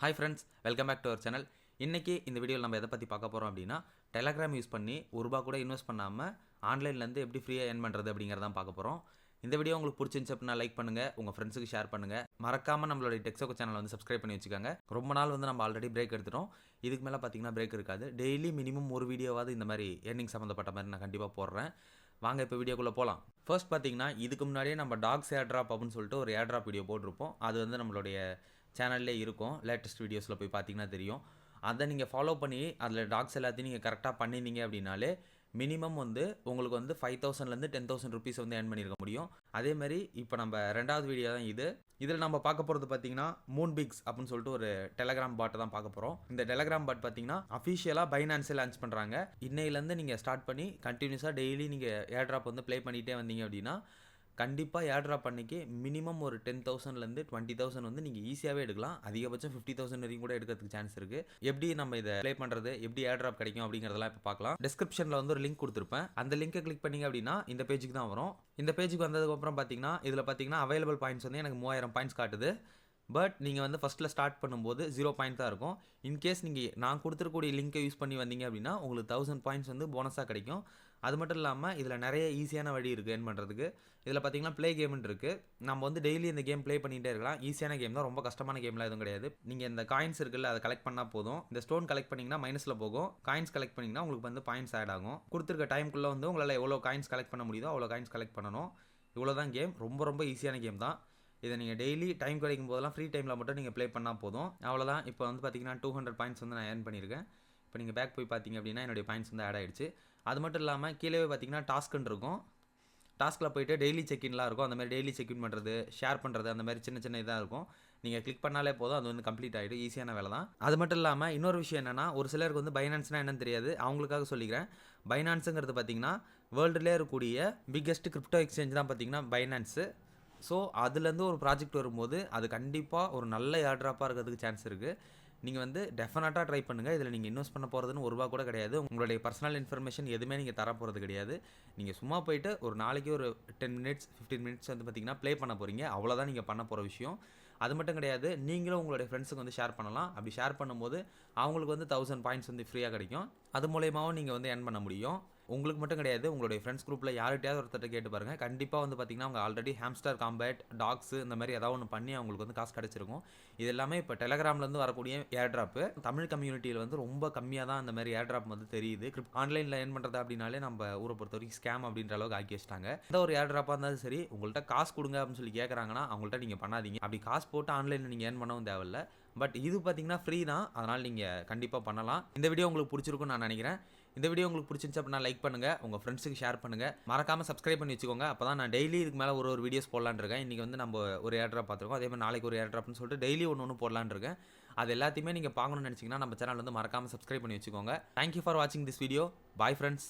Hi friends, welcome back to our channel. இன்றைக்கி இந்த வீடியோவில் நம்ம எதை பற்றி பார்க்க போகிறோம் அப்படின்னா, டெலகிராம் யூஸ் பண்ணி ரூபா கூட இன்வெஸ்ட் பண்ணாமல் ஆன்லைன்லேருந்து எப்படி ஃப்ரீயாக ஏர்ன் பண்ணுறது அப்படிங்கிறதான் பார்க்க போகிறோம். இந்த வீடியோ உங்களுக்கு பிடிச்சிருந்துச்சு அப்படின்னா லைக் பண்ணுங்கள், உங்கள் ஃப்ரெண்ட்ஸுக்கு ஷேர் பண்ணுங்கள். மறக்காமல் நம்மளுடைய டெக்ஸோகோ சேனல் வந்து சப்ஸ்கிரைப் பண்ணி வச்சுக்கோங்க. ரொம்ப நாள் வந்து நம்ம ஆல்ரெடி பிரேக் எடுத்துட்டோம். இதுக்கு மேலே பார்த்தீங்கன்னா பிரேக் இருக்காது. டெய்லி மினிமம் ஒரு வீடியோவாவது இந்த மாதிரி ஏர்னிங் சம்மந்தப்பட்ட மாதிரி நான் கண்டிப்பாக போடுறேன். வாங்க இப்போ வீடியோக்குள்ளே போகலாம். ஃபர்ஸ்ட் பார்த்தீங்கன்னா, இதுக்கு முன்னாடியே நம்ம டாக்ஸ் ஏர் ட்ராப் அப்படின்னு சொல்லிட்டு ஒரு ஏர் ட்ராப் வீடியோ போட்டிருப்போம். அது வந்து நம்மளுடைய சேனல்லே இருக்கும். லேட்டஸ்ட் வீடியோஸில் போய் பார்த்தீங்கன்னா தெரியும். அதை நீங்கள் ஃபாலோ பண்ணி அதில் டாக்ஸ் எல்லாத்தையும் நீங்கள் கரெக்டாக பண்ணியிருந்தீங்க அப்படின்னாலே மினிமம் வந்து உங்களுக்கு வந்து 5000லேருந்து 10,000 ருபீஸ் வந்து ஏர்ன் பண்ணியிருக்க முடியும். அதேமாதிரி இப்போ நம்ம ரெண்டாவது வீடியோ தான் இது. இதில் நம்ம பார்க்க போகிறது பார்த்தீங்கன்னா மூன்பிக்ஸ் அப்படின்னு சொல்லிட்டு ஒரு டெலகிராம் பாட்டை தான் பார்க்க போகிறோம். இந்த டெலகிராம் பாட் பார்த்தீங்கன்னா அஃபிஷியலாக பைனான்ஸில் லான்ச் பண்ணுறாங்க. இன்னையிலேருந்து நீங்கள் ஸ்டார்ட் பண்ணி கண்டினியூஸாக டெய்லி நீங்கள் ஏர் ட்ராப் வந்து ப்ளே பண்ணிகிட்டே வந்தீங்க அப்படின்னா கண்டிப்பாக ஏர் ட்ராப் பண்ணிக்கு மினிமம் ஒரு 10,000லேருந்து 20,000 வந்து நீங்கள் ஈஸியாகவே எடுக்கலாம். அதிகபட்சம் 50,000 வரைக்கும் கூட எடுக்கிறதுக்கு சான்ஸ் இருக்குது. எப்படி நம்ம இதை ப்ளே பண்ணுறது, எப்படி ஏர் ட்ராப் கிடைக்கும் அப்படிங்கிறதெல்லாம் இப்போ பார்க்கலாம். டிஸ்கிரிப்ஷனில் வந்து ஒரு லிங்க் கொடுத்துருப்பேன். அந்த லிங்கை கிளிக் பண்ணிங்க அப்படின்னா இந்த பேஜுக்கு தான் வரும். இந்த பேஜுக்கு வந்ததுக்கப்புறம் பார்த்தீங்கன்னா இதில் பார்த்தீங்கன்னா அவைலபிள் பாயிண்ட்ஸ் வந்து எனக்கு 3000 பாயிண்ட்ஸ் காட்டுது. பட் நீங்கள் வந்து ஃபஸ்ட்டில் ஸ்டார்ட் பண்ணும்போது 0 பாயிண்ட் தான் இருக்கும். இன்கேஸ் நீங்கள் நான் கொடுத்துருக்கூடிய லிங்கை யூஸ் பண்ணி வந்தீங்க அப்படின்னா உங்களுக்கு 1000 பாயிண்ட்ஸ் வந்து போனஸாக கிடைக்கும். அது மட்டும் இல்லாமல் இதில் நிறைய ஈஸியான வழி இருக்குது ஏர்ன் பண்ணுறதுக்கு. இதில் பார்த்தீங்கன்னா ப்ளே கேம்னு இருக்குது. நம்ம வந்து டெய்லி இந்த கேம் ப்ளே பண்ணிகிட்டே இருக்கலாம். ஈஸியான கேம் தான், ரொம்ப கஷ்டமான கேம்லாம் எதுவும் கிடையாது. நீங்கள் இந்த காயின்ஸ் இருக்குல்ல, அதை கலெக்ட் பண்ணால் போதும். இந்த ஸ்டோன் கலெக்ட் பண்ணிங்கன்னா மைனஸில் போகும். காயின்ஸ் கலெக்ட் பண்ணிங்கன்னா உங்களுக்கு வந்து பாயிண்ட்ஸ் ஆட் ஆகும். கொடுத்துருக்க டைமுக்குள்ளே வந்து உங்களால் எவ்வளோ காயின்ஸ் கலெக்ட் பண்ண முடியுதோ அவ்வளோ காயின்ஸ் கலெக்ட் பண்ணணும். இவ்வளோ தான் கேம். ரொம்ப ரொம்ப ஈஸியான கேம் தான். இதை நீங்கள் டெய்லி டைம் கிடைக்கும் போதெல்லாம் ஃப்ரீ டைமில் மட்டும் நீங்கள் ப்ளே பண்ணால் போதும். அவ்வளோதான். இப்போ வந்து பார்த்தீங்கன்னா 200 பாயிண்ட்ஸ் வந்து நான் ஏர்ன் பண்ணியிருக்கேன். இப்போ நீங்கள் பேக் போய் பார்த்தீங்க அப்படின்னா என்னுடைய பாயிண்ட்ஸ் வந்து ஆட் ஆகிடுச்சு. அது மட்டும் இல்லாமல் கீழே பார்த்தீங்கன்னா டாஸ்க்குன்னு இருக்கும். டாஸ்கில் போய்ட்டு டெய்லி செக்இன்லாம் இருக்கும். அந்த மாதிரி டெய்லி செக்இன் பண்ணுறது, ஷேர் பண்ணுறது, அந்த மாதிரி சின்ன சின்ன இதாக இருக்கும். நீங்கள் கிளிக் பண்ணாலே போதும், அது வந்து கம்ப்ளீட் ஆகிடும். ஈஸியான வேலை தான். அது மட்டும் இல்லாமல் இன்னொரு விஷயம் என்னென்னா, ஒரு சிலருக்கு வந்து பைனான்ஸ்னால் என்னன்னு தெரியாது. அவங்களுக்காக சொல்லிக்கிறேன். பைனான்ஸுங்கிறது பார்த்தீங்கன்னா வேர்ல்டுலேயே இருக்கக்கூடிய பிக்கெஸ்ட் கிரிப்டோ எக்ஸ்சேஞ்ச் தான் பார்த்தீங்கன்னா பைனான்ஸு. ஸோ அதுலேருந்து ஒரு ப்ராஜெக்ட் வரும்போது அது கண்டிப்பாக ஒரு நல்ல ஏர் ட்ராப்பாக இருக்கிறதுக்கு சான்ஸ் இருக்குது. நீங்கள் வந்து டெஃபினட்டாக ட்ரை பண்ணுங்கள். இதில் நீங்கள் இன்வெஸ்ட் பண்ண போகிறதுன்னு ரூபா கூட கிடையாது. உங்களுடைய பர்சனல் இன்ஃபர்மேஷன் எதுவுமே நீங்கள் தர போகிறது கிடையாது. நீங்கள் சும்மா போயிட்டு ஒரு நாளைக்கு ஒரு 10 மினிட்ஸ் 15 மினிட்ஸ் வந்து பார்த்தீங்கன்னா ப்ளே பண்ண போகிறீங்க. அவ்வளோதான் நீங்கள் பண்ண போகிற விஷயம். அது மட்டும் கிடையாது, நீங்களும் உங்களுடைய ஃப்ரெண்ட்ஸுக்கு வந்து ஷேர் பண்ணலாம். அப்படி ஷேர் பண்ணும்போது அவங்களுக்கு வந்து 1000 பாயிண்ட்ஸ் வந்து ஃப்ரீயாக கிடைக்கும். அது மூலயமாவும் நீங்கள் வந்து ஏர்ன் பண்ண முடியும். உங்களுக்கு மட்டும் கிடையாது, உங்களுடைய ஃப்ரெண்ட்ஸ் குரூப்பில் யார்கிட்டயாவது ஒருத்தர் கேட்டு பாருங்கள். கண்டிப்பாக வந்து பார்த்தீங்கன்னா அவங்க ஆல்ரெடி ஹாம்ஸ்டர் காம்பேட், டாக்ஸு இந்த மாதிரி ஏதாவது ஒன்று பண்ணி அவங்களுக்கு வந்து காசு கிடச்சிருக்கும். இது எல்லாமே இப்போ டெலகிராம்லேருந்து வரக்கூடிய ஏர் ட்ராப்பு. தமிழ் கம்யூனிட்டியில் வந்து ரொம்ப கம்மியாக தான் அந்த மாதிரி ஏர் ட்ராப் வந்து தெரியுது. ஆன்லைனில் ஏர்ன் பண்ணுறது அப்படின்னாலே நம்ம ஊரை பொறுத்த வரைக்கும் ஸ்கேம் அப்படின்ற அளவுக்கு ஆக்கி வச்சிட்டாங்க. எந்த ஒரு ஏர் ட்ராப்பாக இருந்தாலும் சரி, உங்கள்கிட்ட காசு கொடுங்க அப்படின்னு சொல்லி கேட்குறாங்கன்னா அவங்கள்ட்ட நீங்கள் பண்ணாதீங்க. அப்படி காசு போட்டு ஆன்லைனில் நீங்கள் ஏர்ன் பண்ணவும் தேவையில்ல. பட் இது பார்த்தீங்கன்னா ஃப்ரீ தான், அதனால் நீங்கள் கண்டிப்பாக பண்ணலாம். இந்த வீடியோ உங்களுக்கு பிடிச்சிருக்குன்னு நான் நினைக்கிறேன். இந்த வீடியோ உங்களுக்கு பிடிச்சிருந்துச்சு அப்படின்னா லைக் பண்ணுங்கள், உங்கள் ஃப்ரெண்ட்ஸுக்கு ஷேர் பண்ணுங்கள். மறக்காமல் சப்ஸ்கிரைப் பண்ணி வச்சுக்கோங்க. அப்போ தான் நான் டெய்லி இதுக்கு மேலே ஒரு வீடியோஸ் போடலான்னு இருக்கேன். இன்றைக்கி வந்து நம்ம ஒரு ஏர் ட்ராப் பார்த்துருக்கோம். அதே மாதிரி நாளைக்கு ஒரு ஏர் ட்ராப்னு சொல்லிட்டு டெய்லி ஒன்று போடலான்னு இருக்கேன். அது எல்லாத்தையுமே நீங்கள் பார்க்கணும்னு நினச்சிங்கன்னா நம்ம சேனல் வந்து மறக்காமல் சப்ஸ்கிரைப் பண்ணி வச்சுக்கோங்க. தேங்க்யூ ஃபார் வாட்சிங் திஸ் வீடியோ. Bye friends.